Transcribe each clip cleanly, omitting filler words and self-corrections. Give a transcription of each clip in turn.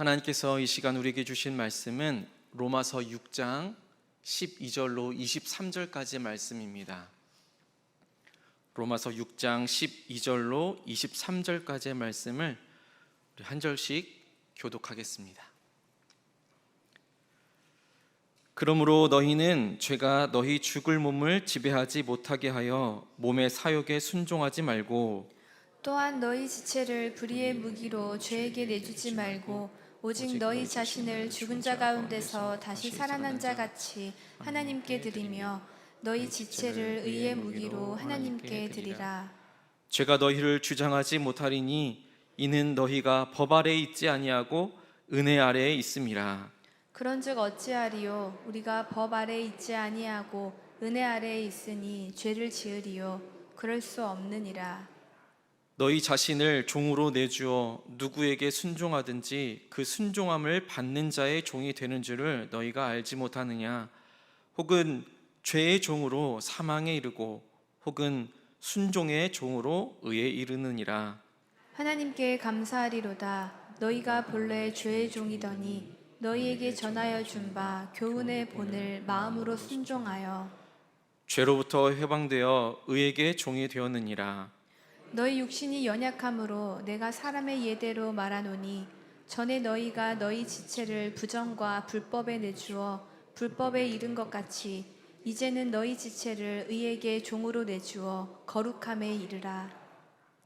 하나님께서 이 시간 우리에게 주신 말씀은 로마서 6장 12절로 23절까지의 말씀입니다. 로마서 6장 12절로 23절까지의 말씀을 우리 한 절씩 교독하겠습니다. 그러므로 너희는 죄가 너희 죽을 몸을 지배하지 못하게 하여 몸의 사욕에 순종하지 말고, 또한 너희 지체를 불의의 무기로 죄에게 내주지 말고 오직 너희 자신을 죽은 자 가운데서 다시 살아난 자 같이 하나님께 드리며 너희 지체를 의의 무기로 하나님께 드리라. 죄가 너희를 주장하지 못하리니 이는 너희가 법 아래에 있지 아니하고 은혜 아래에 있음이라. 그런즉 어찌하리요? 우리가 법 아래에 있지 아니하고 은혜 아래에 있으니 죄를 지으리요? 그럴 수 없느니라. 너희 자신을 종으로 내주어 누구에게 순종하든지 그 순종함을 받는 자의 종이 되는 줄을 너희가 알지 못하느냐? 혹은 죄의 종으로 사망에 이르고 혹은 순종의 종으로 의에 이르느니라. 하나님께 감사하리로다. 너희가 본래 죄의 종이더니 너희에게 전하여 준 바 교훈의 본을 마음으로 순종하여 죄로부터 해방되어 의에게 종이 되었느니라. 너희 육신이 연약함으로 내가 사람의 예대로 말하노니 전에 너희가 너희 지체를 부정과 불법에 내주어 불법에 이른 것 같이 이제는 너희 지체를 의에게 종으로 내주어 거룩함에 이르라.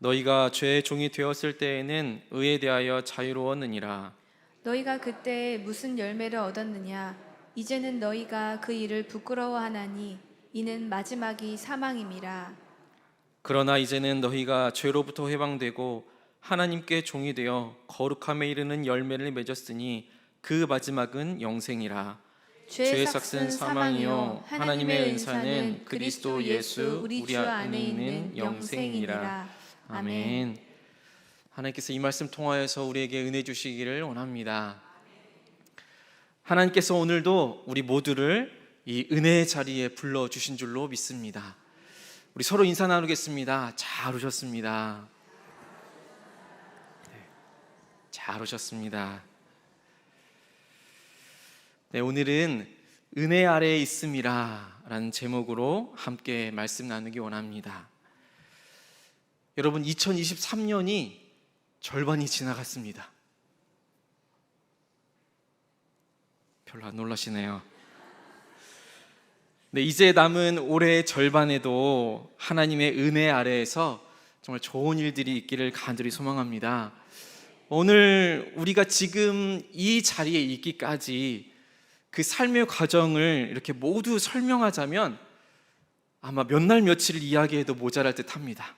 너희가 죄의 종이 되었을 때에는 의에 대하여 자유로웠느니라. 너희가 그때 무슨 열매를 얻었느냐? 이제는 너희가 그 일을 부끄러워하나니 이는 마지막이 사망임이라. 그러나 이제는 너희가 죄로부터 해방되고 하나님께 종이 되어 거룩함에 이르는 열매를 맺었으니 그 마지막은 영생이라. 죄의 삭은 사망이요 하나님의 은사는 그리스도 예수 우리 주 안에 있는 영생이라. 아멘. 하나님께서 이 말씀 통하여서 우리에게 은혜 주시기를 원합니다. 하나님께서 오늘도 우리 모두를 이 은혜의 자리에 불러주신 줄로 믿습니다. 우리 서로 인사 나누겠습니다. 잘 오셨습니다. 네, 잘 오셨습니다. 네, 오늘은 은혜 아래에 있음이라 라는 제목으로 함께 말씀 나누기 원합니다. 여러분, 2023년이 절반이 지나갔습니다. 별로 안 놀라시네요. 네, 이제 남은 올해의 절반에도 하나님의 은혜 아래에서 정말 좋은 일들이 있기를 간절히 소망합니다. 오늘 우리가 지금 이 자리에 있기까지 그 삶의 과정을 이렇게 모두 설명하자면 아마 몇 날 며칠을 이야기해도 모자랄 듯합니다.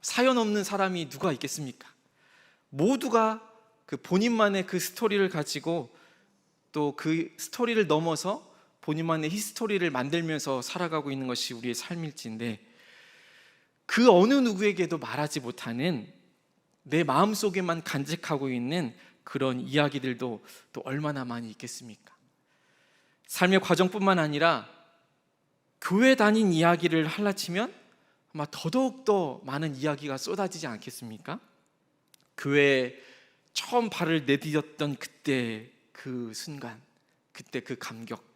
사연 없는 사람이 누가 있겠습니까? 모두가 그 본인만의 그 스토리를 가지고 또 그 스토리를 넘어서 본인만의 히스토리를 만들면서 살아가고 있는 것이 우리의 삶일진데, 그 어느 누구에게도 말하지 못하는 내 마음속에만 간직하고 있는 그런 이야기들도 또 얼마나 많이 있겠습니까? 삶의 과정뿐만 아니라 교회 다닌 이야기를 할라치면 아마 더더욱더 많은 이야기가 쏟아지지 않겠습니까? 교회에 처음 발을 내디뎠던 그때 그 순간, 그때 그 감격,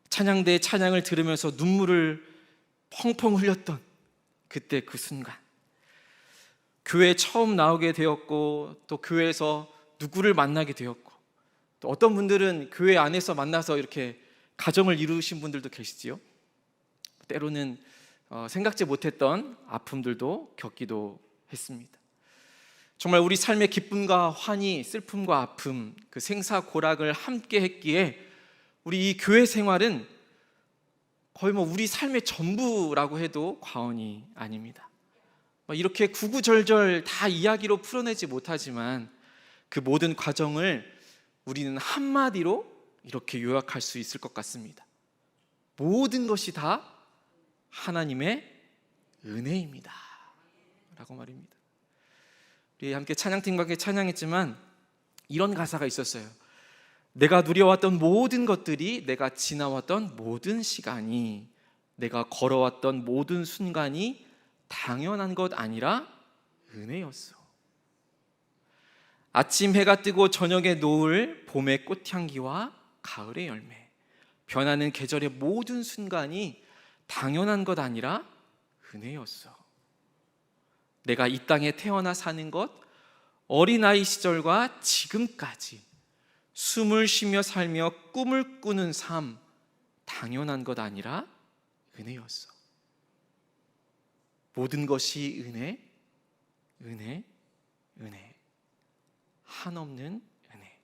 찬양대의 찬양을 들으면서 눈물을 펑펑 흘렸던 그때 그 순간, 교회에 처음 나오게 되었고 또 교회에서 누구를 만나게 되었고, 또 어떤 분들은 교회 안에서 만나서 이렇게 가정을 이루신 분들도 계시지요. 때로는 생각지 못했던 아픔들도 겪기도 했습니다. 정말 우리 삶의 기쁨과 환희, 슬픔과 아픔, 그 생사고락을 함께 했기에 우리 이 교회 생활은 거의 우리 삶의 전부라고 해도 과언이 아닙니다. 이렇게 구구절절 다 이야기로 풀어내지 못하지만 그 모든 과정을 우리는 한마디로 이렇게 요약할 수 있을 것 같습니다. 모든 것이 다 하나님의 은혜입니다 라고 말입니다. 우리 함께 찬양팀과 함께 찬양했지만 이런 가사가 있었어요. 내가 누려왔던 모든 것들이, 내가 지나왔던 모든 시간이, 내가 걸어왔던 모든 순간이 당연한 것 아니라 은혜였어. 아침 해가 뜨고 저녁에 노을, 봄의 꽃향기와 가을의 열매, 변하는 계절의 모든 순간이 당연한 것 아니라 은혜였어. 내가 이 땅에 태어나 사는 것, 어린아이 시절과 지금까지 숨을 쉬며 살며 꿈을 꾸는 삶, 당연한 것 아니라 은혜였어. 모든 것이 은혜, 은혜, 은혜. 한없는 은혜.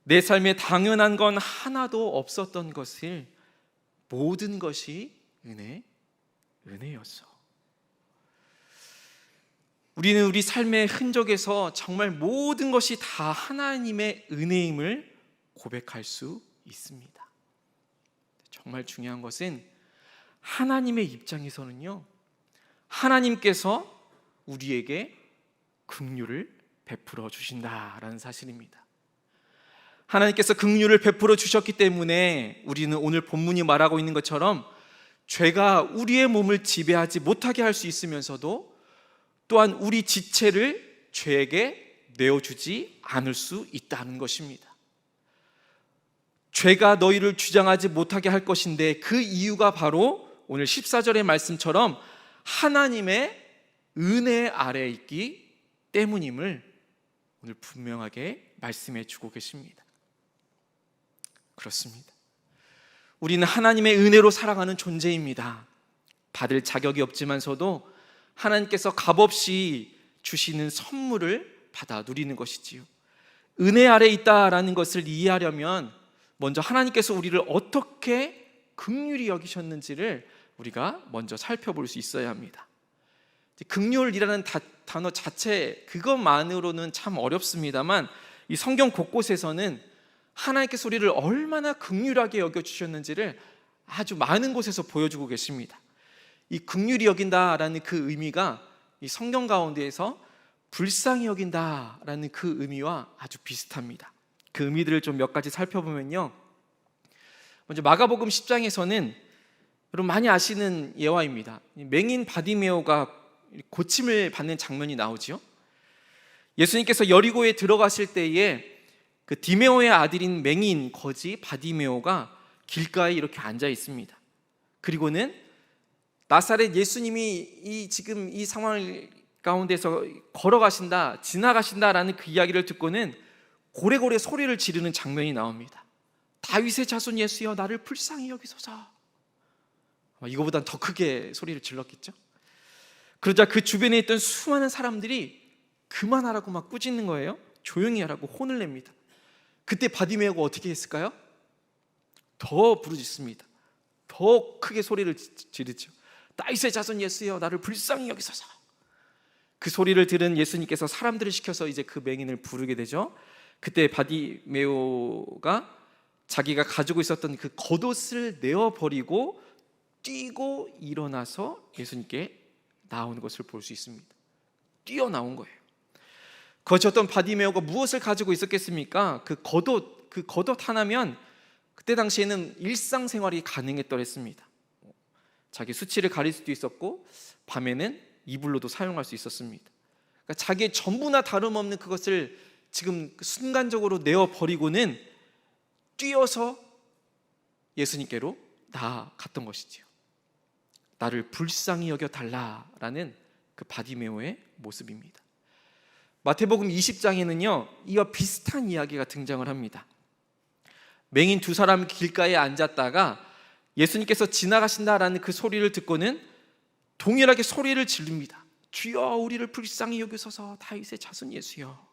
내 삶에 당연한 건 하나도 없었던 것을 모든 것이 은혜, 은혜였어. 우리는 우리 삶의 흔적에서 정말 모든 것이 다 하나님의 은혜임을 고백할 수 있습니다. 정말 중요한 것은 하나님의 입장에서는요, 하나님께서 우리에게 긍휼을 베풀어 주신다라는 사실입니다. 하나님께서 긍휼을 베풀어 주셨기 때문에 우리는 오늘 본문이 말하고 있는 것처럼 죄가 우리의 몸을 지배하지 못하게 할 수 있으면서도 또한 우리 지체를 죄에게 내어주지 않을 수 있다는 것입니다. 죄가 너희를 주장하지 못하게 할 것인데 그 이유가 바로 오늘 14절의 말씀처럼 하나님의 은혜 아래에 있기 때문임을 오늘 분명하게 말씀해 주고 계십니다. 그렇습니다. 우리는 하나님의 은혜로 살아가는 존재입니다. 받을 자격이 없지만서도 하나님께서 값없이 주시는 선물을 받아 누리는 것이지요. 은혜 아래에 있다라는 것을 이해하려면 먼저 하나님께서 우리를 어떻게 긍휼히 여기셨는지를 우리가 먼저 살펴볼 수 있어야 합니다. 긍휼이라는 단어 자체 그것만으로는 참 어렵습니다만 이 성경 곳곳에서는 하나님께서 우리를 얼마나 긍휼하게 여겨주셨는지를 아주 많은 곳에서 보여주고 계십니다. 이 긍휼히 여긴다라는 그 의미가 이 성경 가운데에서 불쌍히 여긴다라는 그 의미와 아주 비슷합니다. 그 의미들을 좀 몇 가지 살펴보면요, 먼저 마가복음 10장에서는 여러분 많이 아시는 예화입니다. 맹인 바디메오가 고침을 받는 장면이 나오지요. 예수님께서 여리고에 들어가실 때에 그 디메오의 아들인 맹인 거지 바디메오가 길가에 이렇게 앉아 있습니다. 그리고는 나사렛 예수님이 지금 이 상황 가운데서 걸어가신다, 지나가신다라는 그 이야기를 듣고는 고래고래 소리를 지르는 장면이 나옵니다. 다윗의 자손 예수여, 나를 불쌍히 여기소서. 이거보단 더 크게 소리를 질렀겠죠. 그러자 그 주변에 있던 수많은 사람들이 그만하라고 막 꾸짖는 거예요. 조용히 하라고 혼을 냅니다. 그때 바디메오가 어떻게 했을까요? 더 부르짖습니다. 더 크게 소리를 지르죠. 다윗의 자손 예수여, 나를 불쌍히 여기소서. 그 소리를 들은 예수님께서 사람들을 시켜서 이제 그 맹인을 부르게 되죠. 그때 바디메오가 자기가 가지고 있었던 그 겉옷을 내어버리고 뛰고 일어나서 예수님께 나오는 것을 볼 수 있습니다. 뛰어나온 거예요. 거쳤던 바디메오가 무엇을 가지고 있었겠습니까? 그 겉옷 하나면 그때 당시에는 일상생활이 가능했더랬습니다. 자기 수치를 가릴 수도 있었고 밤에는 이불로도 사용할 수 있었습니다. 그러니까 자기의 전부나 다름없는 그것을 지금 순간적으로 내어버리고는 뛰어서 예수님께로 나아갔던 것이지요. 나를 불쌍히 여겨달라라는 그 바디메오의 모습입니다. 마태복음 20장에는요 이와 비슷한 이야기가 등장을 합니다. 맹인 두 사람이 길가에 앉았다가 예수님께서 지나가신다라는 그 소리를 듣고는 동일하게 소리를 지릅니다. 주여, 우리를 불쌍히 여기소서. 다윗의 자손 예수여.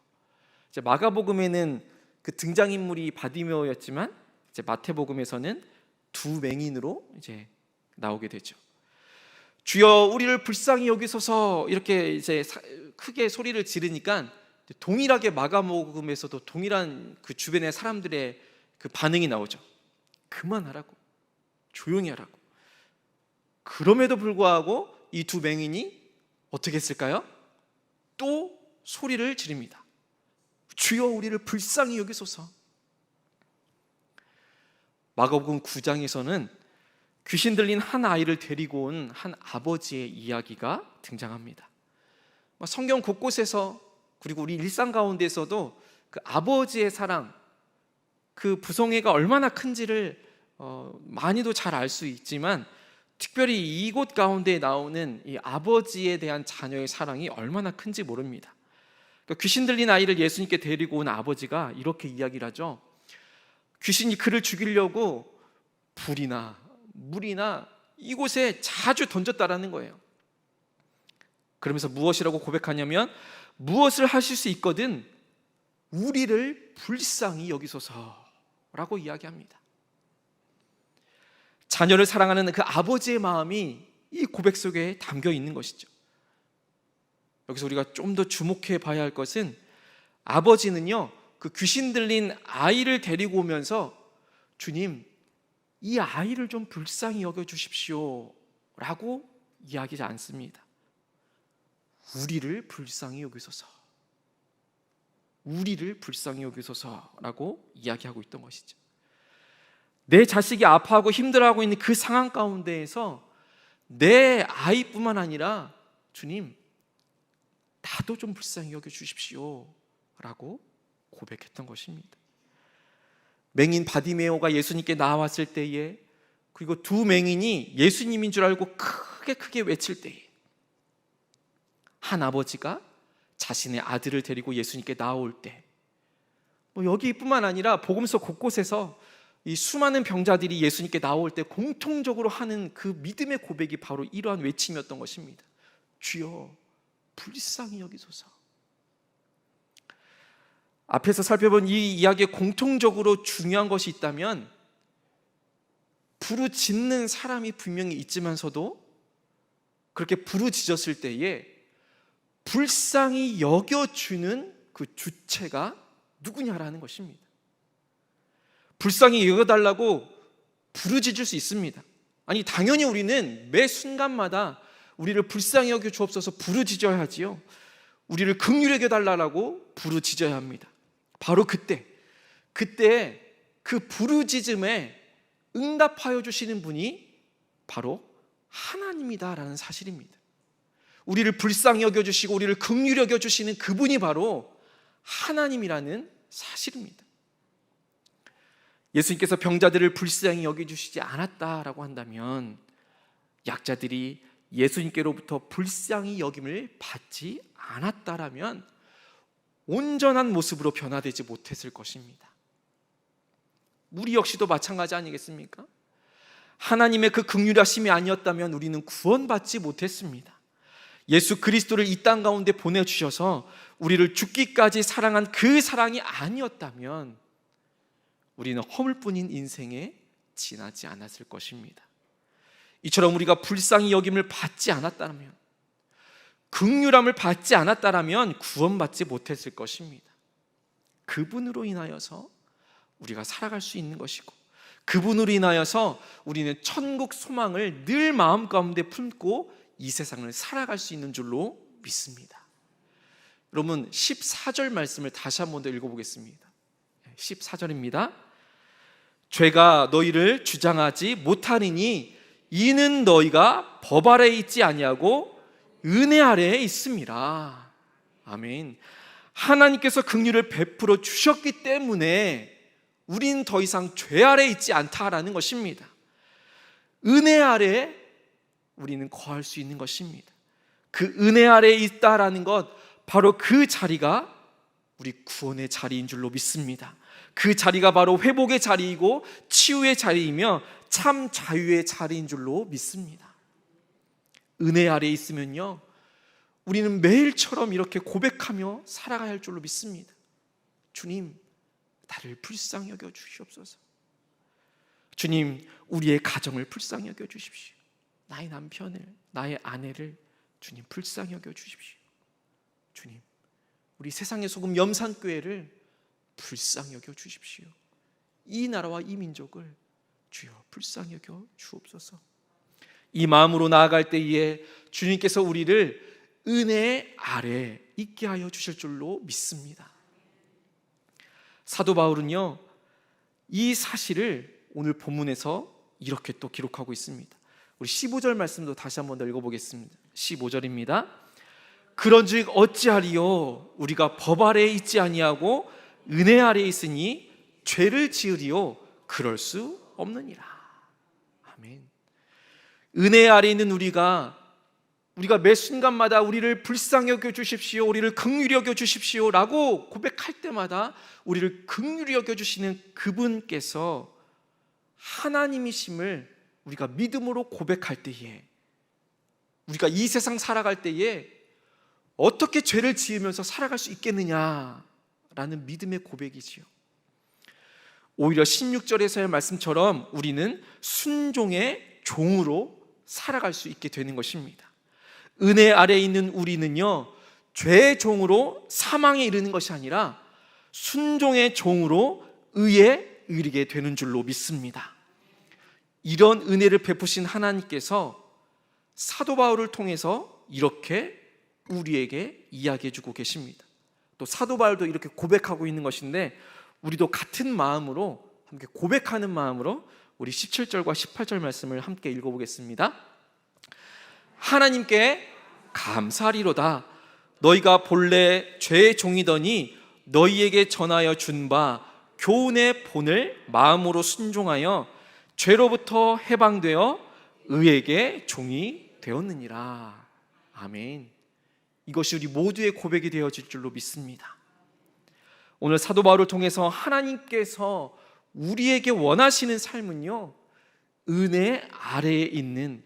이제 마가복음에는 그 등장인물이 바디메오였지만 이제 마태복음에서는 두 맹인으로 이제 나오게 되죠. 주여, 우리를 불쌍히 여기소서. 이렇게 이제 크게 소리를 지르니까 동일하게 마가복음에서도 동일한 그 주변의 사람들의 그 반응이 나오죠. 그만하라고, 조용히 하라고. 그럼에도 불구하고 이 두 맹인이 어떻게 했을까요? 또 소리를 지릅니다. 주여, 우리를 불쌍히 여기소서. 마가복음 9장에서는 귀신 들린 한 아이를 데리고 온 한 아버지의 이야기가 등장합니다. 성경 곳곳에서 그리고 우리 일상 가운데서도 그 아버지의 사랑, 그 부성애가 얼마나 큰지를 많이도 잘 알 수 있지만, 특별히 이곳 가운데 나오는 이 아버지에 대한 자녀의 사랑이 얼마나 큰지 모릅니다. 그러니까 귀신 들린 아이를 예수님께 데리고 온 아버지가 이렇게 이야기를 하죠. 귀신이 그를 죽이려고 불이나 물이나 이곳에 자주 던졌다라는 거예요. 그러면서 무엇이라고 고백하냐면, 무엇을 하실 수 있거든 우리를 불쌍히 여기소서라고 이야기합니다. 자녀를 사랑하는 그 아버지의 마음이 이 고백 속에 담겨 있는 것이죠. 여기서 우리가 좀 더 주목해 봐야 할 것은, 아버지는요, 그 귀신 들린 아이를 데리고 오면서 주님, 이 아이를 좀 불쌍히 여겨 주십시오 라고 이야기하지 않습니다. 우리를 불쌍히 여기소서, 우리를 불쌍히 여기소서라고 이야기하고 있던 것이죠. 내 자식이 아파하고 힘들어하고 있는 그 상황 가운데에서 내 아이뿐만 아니라 주님, 나도 좀 불쌍히 여겨 주십시오 라고 고백했던 것입니다. 맹인 바디메오가 예수님께 나왔을 때에, 그리고 두 맹인이 예수님인 줄 알고 크게 외칠 때에, 한 아버지가 자신의 아들을 데리고 예수님께 나올 때, 여기뿐만 아니라 복음서 곳곳에서 이 수많은 병자들이 예수님께 나올 때 공통적으로 하는 그 믿음의 고백이 바로 이러한 외침이었던 것입니다. 주여 불쌍히 여기소서. 앞에서 살펴본 이 이야기에 공통적으로 중요한 것이 있다면, 부르짖는 사람이 분명히 있지만서도 그렇게 부르짖었을 때에 불쌍히 여겨주는 그 주체가 누구냐라는 것입니다. 불쌍히 여겨달라고 부르짖을 수 있습니다. 아니, 당연히 우리는 매 순간마다 우리를 불쌍히 여겨 주옵소서 부르짖어야 하지요. 우리를 긍휼히 여겨달라고 부르짖어야 합니다. 바로 그때 그 부르짖음에 응답하여 주시는 분이 바로 하나님이다라는 사실입니다. 우리를 불쌍히 여겨주시고 우리를 긍휼히 여겨주시는 그분이 바로 하나님이라는 사실입니다. 예수님께서 병자들을 불쌍히 여겨주시지 않았다라고 한다면, 약자들이 예수님께로부터 불쌍히 여김을 받지 않았다라면 온전한 모습으로 변화되지 못했을 것입니다. 우리 역시도 마찬가지 아니겠습니까? 하나님의 그 긍휼하심이 아니었다면 우리는 구원받지 못했습니다. 예수 그리스도를 이 땅 가운데 보내주셔서 우리를 죽기까지 사랑한 그 사랑이 아니었다면 우리는 허물뿐인 인생에 지나지 않았을 것입니다. 이처럼 우리가 불쌍히 여김을 받지 않았다면, 긍휼함을 받지 않았다면 구원받지 못했을 것입니다. 그분으로 인하여서 우리가 살아갈 수 있는 것이고, 그분으로 인하여서 우리는 천국 소망을 늘 마음 가운데 품고 이 세상을 살아갈 수 있는 줄로 믿습니다. 여러분, 14절 말씀을 다시 한 번 더 읽어보겠습니다. 14절입니다. 죄가 너희를 주장하지 못하리니 이는 너희가 법 아래에 있지 아니하고 은혜 아래에 있음이라. 아멘. 하나님께서 긍휼을 베풀어 주셨기 때문에 우린 더 이상 죄 아래에 있지 않다라는 것입니다. 은혜 아래에 우리는 거할 수 있는 것입니다. 그 은혜 아래에 있다라는 것, 바로 그 자리가 우리 구원의 자리인 줄로 믿습니다. 그 자리가 바로 회복의 자리이고 치유의 자리이며 참 자유의 자리인 줄로 믿습니다. 은혜 아래에 있으면요, 우리는 매일처럼 이렇게 고백하며 살아가야 할 줄로 믿습니다. 주님, 나를 불쌍히 여겨 주시옵소서. 주님, 우리의 가정을 불쌍히 여겨 주십시오. 나의 남편을, 나의 아내를 주님 불쌍히 여겨 주십시오. 주님, 우리 세상의 소금 염산교회를 불쌍히 여겨 주십시오. 이 나라와 이 민족을 주여 불쌍히 여겨 주옵소서. 이 마음으로 나아갈 때에 주님께서 우리를 은혜 아래 있게 하여 주실 줄로 믿습니다. 사도 바울은요, 이 사실을 오늘 본문에서 이렇게 또 기록하고 있습니다. 우리 15절 말씀도 다시 한번 더 읽어보겠습니다. 15절입니다. 그런즉 어찌하리요? 우리가 법 아래에 있지 아니하고 은혜 아래에 있으니 죄를 지으리요? 그럴 수 없느니라. 아멘. 은혜 아래에 있는 우리가 매 순간마다 우리를 불쌍히 여겨 주십시오, 우리를 긍휼히 여겨 주십시오 라고 고백할 때마다 우리를 긍휼히 여겨 주시는 그분께서 하나님이심을 우리가 믿음으로 고백할 때에, 우리가 이 세상 살아갈 때에 어떻게 죄를 지으면서 살아갈 수 있겠느냐라는 믿음의 고백이지요. 오히려 16절에서의 말씀처럼 우리는 순종의 종으로 살아갈 수 있게 되는 것입니다. 은혜 아래에 있는 우리는요, 죄의 종으로 사망에 이르는 것이 아니라 순종의 종으로 의에 이르게 되는 줄로 믿습니다. 이런 은혜를 베푸신 하나님께서 사도 바울을 통해서 이렇게 우리에게 이야기해 주고 계십니다. 또 사도 바울도 이렇게 고백하고 있는 것인데, 우리도 같은 마음으로, 함께 고백하는 마음으로 우리 17절과 18절 말씀을 함께 읽어보겠습니다. 하나님께 감사하리로다. 너희가 본래 죄의 종이더니 너희에게 전하여 준 바 교훈의 본을 마음으로 순종하여 죄로부터 해방되어 의에게 종이 되었느니라. 아멘. 이것이 우리 모두의 고백이 되어질 줄로 믿습니다. 오늘 사도 바울을 통해서 하나님께서 우리에게 원하시는 삶은요, 은혜 아래에 있는,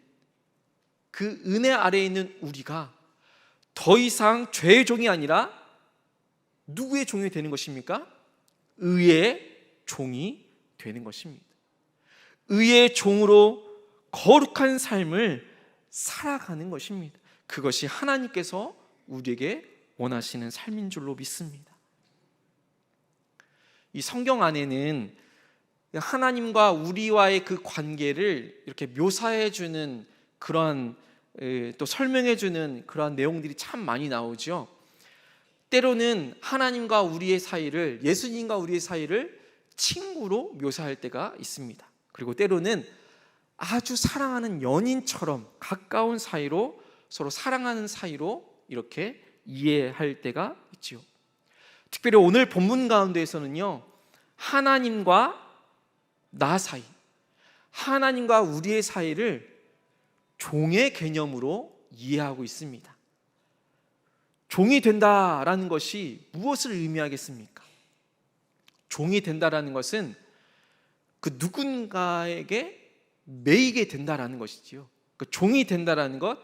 그 은혜 아래에 있는 우리가 더 이상 죄의 종이 아니라 누구의 종이 되는 것입니까? 의의 종이 되는 것입니다. 의의 종으로 거룩한 삶을 살아가는 것입니다. 그것이 하나님께서 우리에게 원하시는 삶인 줄로 믿습니다. 이 성경 안에는 하나님과 우리와의 그 관계를 이렇게 묘사해 주는 그런, 또 설명해 주는 그러한 내용들이 참 많이 나오죠. 때로는 하나님과 우리의 사이를, 예수님과 우리의 사이를 친구로 묘사할 때가 있습니다. 그리고 때로는 아주 사랑하는 연인처럼 가까운 사이로, 서로 사랑하는 사이로 이렇게 이해할 때가 있지요. 특별히 오늘 본문 가운데에서는요, 하나님과 나 사이, 하나님과 우리의 사이를 종의 개념으로 이해하고 있습니다. 종이 된다라는 것이 무엇을 의미하겠습니까? 종이 된다라는 것은 그 누군가에게 매이게 된다라는 것이지요. 그 종이 된다라는 것,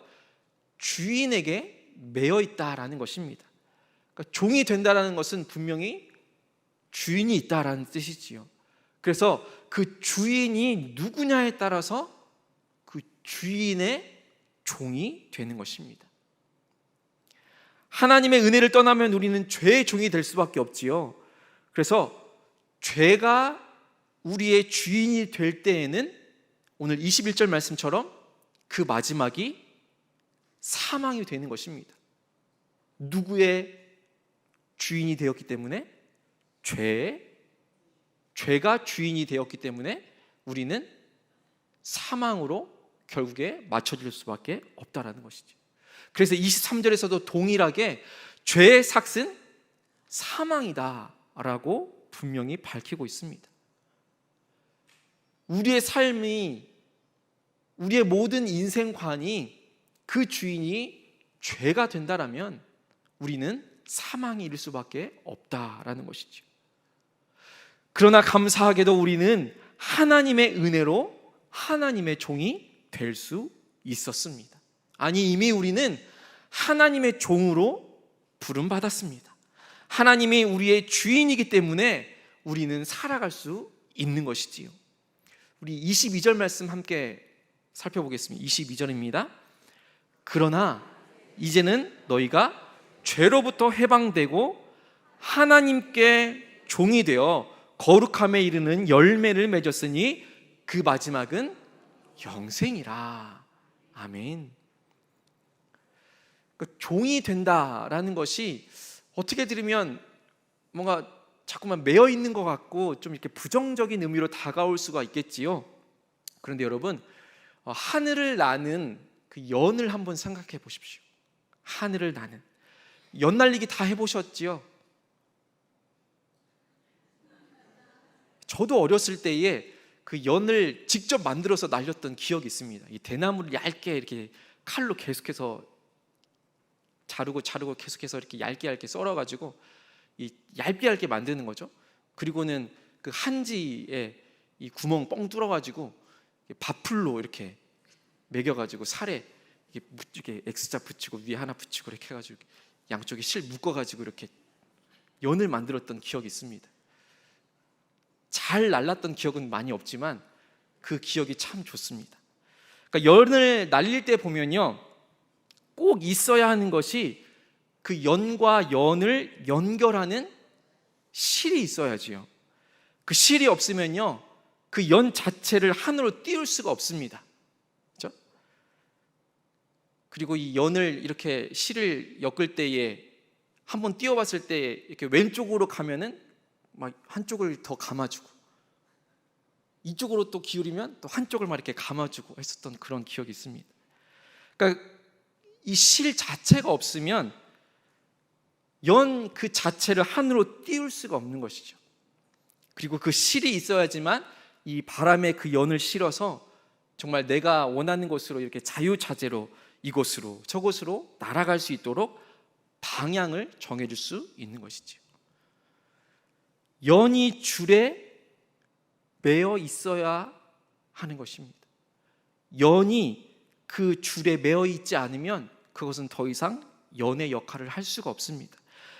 주인에게 매여 있다라는 것입니다. 그러니까 종이 된다라는 것은 분명히 주인이 있다라는 뜻이지요. 그래서 그 주인이 누구냐에 따라서 그 주인의 종이 되는 것입니다. 하나님의 은혜를 떠나면 우리는 죄의 종이 될 수밖에 없지요. 그래서 죄가 우리의 주인이 될 때에는 오늘 21절 말씀처럼 그 마지막이 사망이 되는 것입니다. 누구의 주인이 되었기 때문에? 죄가 주인이 되었기 때문에 우리는 사망으로 결국에 맞춰질 수밖에 없다라는 것이죠. 그래서 23절에서도 동일하게 죄의 삭은 사망이다라고 분명히 밝히고 있습니다. 우리의 삶이, 우리의 모든 인생관이 그 주인이 죄가 된다라면 우리는 사망에 이를 수밖에 없다라는 것이죠. 그러나 감사하게도 우리는 하나님의 은혜로 하나님의 종이 될 수 있었습니다. 아니, 이미 우리는 하나님의 종으로 부름받았습니다. 하나님이 우리의 주인이기 때문에 우리는 살아갈 수 있는 것이지요. 우리 22절 말씀 함께 살펴보겠습니다. 22절입니다. 그러나 이제는 너희가 죄로부터 해방되고 하나님께 종이 되어 거룩함에 이르는 열매를 맺었으니 그 마지막은 영생이라. 아멘. 종이 된다라는 것이 어떻게 들으면 뭔가 자꾸만 매여 있는 것 같고 좀 이렇게 부정적인 의미로 다가올 수가 있겠지요. 그런데 여러분, 하늘을 나는 그 연을 한번 생각해 보십시오. 하늘을 나는, 연 날리기 다 해보셨지요? 저도 어렸을 때에 그 연을 직접 만들어서 날렸던 기억이 있습니다. 이 대나무를 얇게 이렇게 칼로 계속해서 자르고 계속해서 이렇게 얇게 썰어가지고 이 얇게 만드는 거죠. 그리고는 그 한지에 이 구멍 뻥 뚫어가지고 밥풀로 이렇게 매겨가지고 살에 이렇게 X자 붙이고 위에 하나 붙이고 이렇게 해가지고 양쪽에 실 묶어가지고 이렇게 연을 만들었던 기억이 있습니다. 잘 날랐던 기억은 많이 없지만 그 기억이 참 좋습니다. 그러니까 연을 날릴 때 보면요, 꼭 있어야 하는 것이 그 연과 연을 연결하는 실이 있어야지요. 그 실이 없으면요, 그 연 자체를 하늘로 띄울 수가 없습니다. 그렇죠? 그리고 이 연을 이렇게 실을 엮을 때에 한번 띄워봤을 때 이렇게 왼쪽으로 가면은 막 한쪽을 더 감아주고, 이쪽으로 또 기울이면 또 한쪽을 막 이렇게 감아주고 했었던 그런 기억이 있습니다. 그러니까 이 실 자체가 없으면 연 그 자체를 하늘로 띄울 수가 없는 것이죠. 그리고 그 실이 있어야지만 이 바람에 그 연을 실어서 정말 내가 원하는 곳으로 이렇게 자유자재로 이곳으로 저곳으로 날아갈 수 있도록 방향을 정해줄 수 있는 것이죠. 연이 줄에 매어 있어야 하는 것입니다. 연이 그 줄에 매어 있지 않으면 그것은 더 이상 연의 역할을 할 수가 없습니다.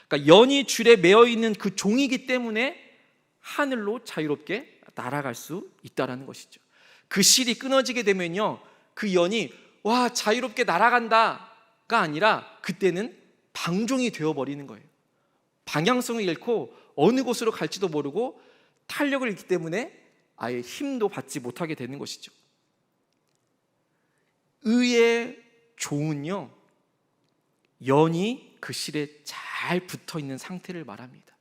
그러니까 연이 줄에 매어 있는 그 종이기 때문에 하늘로 자유롭게 날아갈 수 있다는 것이죠. 그 실이 끊어지게 되면요, 그 연이 와 자유롭게 날아간다가 아니라 그때는 방종이 되어버리는 거예요. 방향성을 잃고 어느 곳으로 갈지도 모르고 탄력을 잃기 때문에 아예 힘도 받지 못하게 되는 것이죠. 의의 종은요, 연이 그 실에 잘 붙어 있는 상태를 말합니다.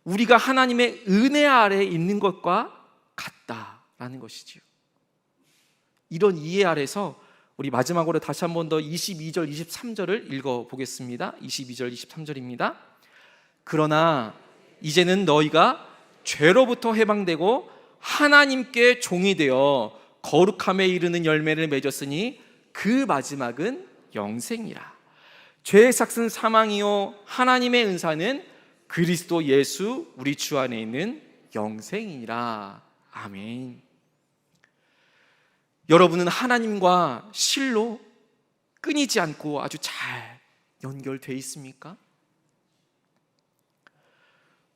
우리가 하나님의 은혜 아래에 있는 것과 같다라는 것이지요. 이런 이해 아래서 우리 마지막으로 다시 한 번 더 22절, 23절을 읽어보겠습니다. 22절, 23절입니다. 그러나 이제는 너희가 죄로부터 해방되고 하나님께 종이 되어 거룩함에 이르는 열매를 맺었으니 그 마지막은 영생이라. 죄의 삭은 사망이요 하나님의 은사는 그리스도 예수 우리 주 안에 있는 영생이라. 아멘. 여러분은 하나님과 실로 끊이지 않고 아주 잘 연결되어 있습니까?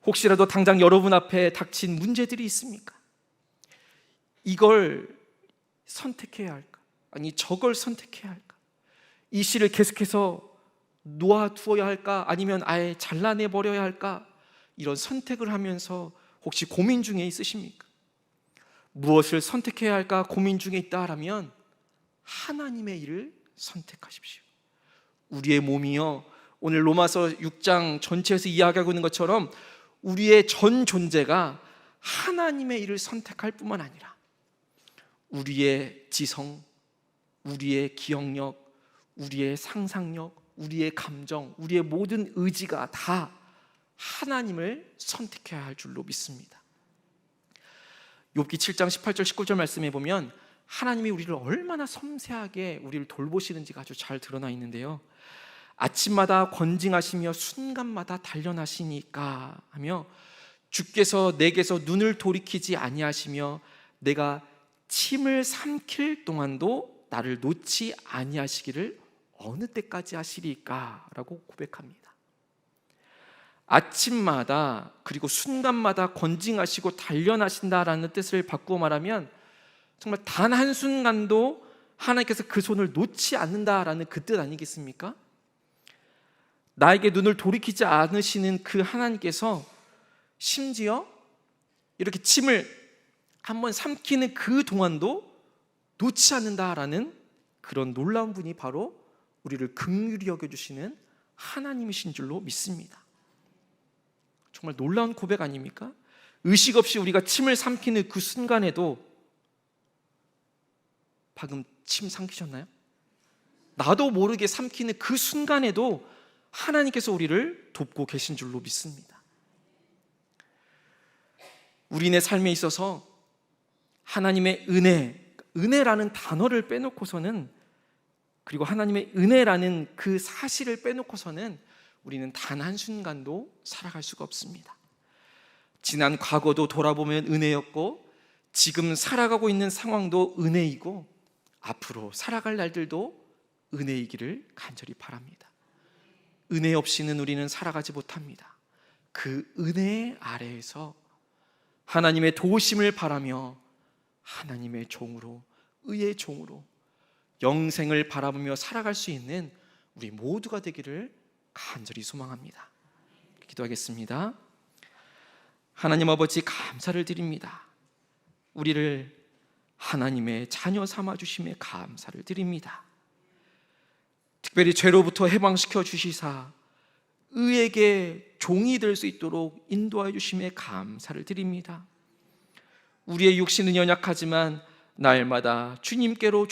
혹시라도 당장 여러분 앞에 닥친 문제들이 있습니까? 이걸 선택해야 할까? 아니 저걸 선택해야 할까? 이 실을 계속해서 놓아두어야 할까? 아니면 아예 잘라내버려야 할까? 이런 선택을 하면서 혹시 고민 중에 있으십니까? 무엇을 선택해야 할까 고민 중에 있다라면 하나님의 일을 선택하십시오. 우리의 몸이요, 오늘 로마서 6장 전체에서 이야기하고 있는 것처럼 우리의 전 존재가 하나님의 일을 선택할 뿐만 아니라 우리의 지성, 우리의 기억력, 우리의 상상력, 우리의 감정, 우리의 모든 의지가 다 하나님을 선택해야 할 줄로 믿습니다. 욥기 7장 18절 19절 말씀에 보면 하나님이 우리를 얼마나 섬세하게 우리를 돌보시는지가 아주 잘 드러나 있는데요, 아침마다 권징하시며 순간마다 단련하시니까 하며 주께서 내게서 눈을 돌이키지 아니하시며 내가 침을 삼킬 동안도 나를 놓지 아니하시기를 어느 때까지 하시리까? 라고 고백합니다. 아침마다 그리고 순간마다 권징하시고 단련하신다라는 뜻을 바꾸어 말하면 정말 단 한순간도 하나님께서 그 손을 놓지 않는다라는 그 뜻 아니겠습니까? 나에게 눈을 돌이키지 않으시는 그 하나님께서 심지어 이렇게 침을 한번 삼키는 그 동안도 놓지 않는다라는 그런 놀라운 분이 바로 우리를 긍휼히 여겨주시는 하나님이신 줄로 믿습니다. 정말 놀라운 고백 아닙니까? 의식 없이 우리가 침을 삼키는 그 순간에도, 방금 침 삼키셨나요? 나도 모르게 삼키는 그 순간에도 하나님께서 우리를 돕고 계신 줄로 믿습니다. 우리의 삶에 있어서 하나님의 은혜라는 단어를 빼놓고서는, 그리고 하나님의 은혜라는 그 사실을 빼놓고서는 우리는 단 한순간도 살아갈 수가 없습니다. 지난 과거도 돌아보면 은혜였고, 지금 살아가고 있는 상황도 은혜이고, 앞으로 살아갈 날들도 은혜이기를 간절히 바랍니다. 은혜 없이는 우리는 살아가지 못합니다. 그 은혜 아래에서 하나님의 도우심을 바라며 하나님의 종으로, 의의 종으로 영생을 바라보며 살아갈 수 있는 우리 모두가 되기를 간절히 소망합니다. 기도하겠습니다. 하나님 아버지, 감사를 드립니다. 우리를 하나님의 자녀 삼아 주심에 감사를 드립니다. 특별히 죄로부터 해방시켜 주시사 의에게 종이 될 수 있도록 인도하여 주심에 감사를 드립니다. 우리의 육신은 연약하지만 날마다 주님께로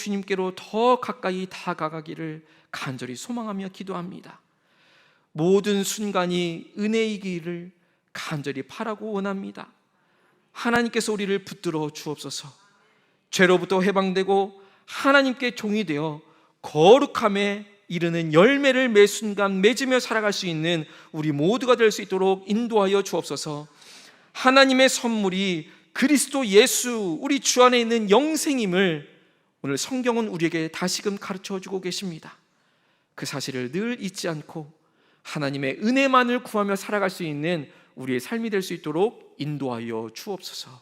더 가까이 다가가기를 간절히 소망하며 기도합니다. 모든 순간이 은혜이기를 간절히 바라고 원합니다. 하나님께서 우리를 붙들어 주옵소서. 죄로부터 해방되고 하나님께 종이 되어 거룩함에 이르는 열매를 매 순간 맺으며 살아갈 수 있는 우리 모두가 될 수 있도록 인도하여 주옵소서. 하나님의 선물이 그리스도 예수, 우리 주 안에 있는 영생임을 오늘 성경은 우리에게 다시금 가르쳐 주고 계십니다. 그 사실을 늘 잊지 않고 하나님의 은혜만을 구하며 살아갈 수 있는 우리의 삶이 될 수 있도록 인도하여 주옵소서.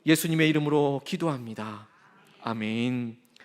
예수님의 이름으로 기도합니다. 아멘.